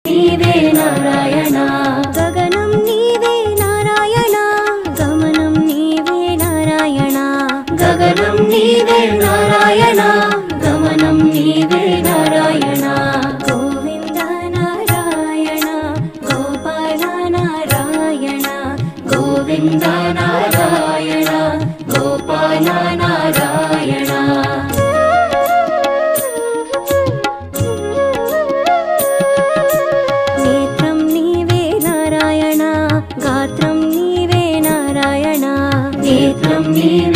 నీవే నారాయణ గగనం నీవే నారాయణ గమనం నీవే నారాయణ గగనం నీవే నారాయణ గమనం నీవే నారాయణ గోవింద నారాయణ గోపాల నారాయణ గోవింద నారాయణ గోపాల నారాయణ నేత్రం నీవే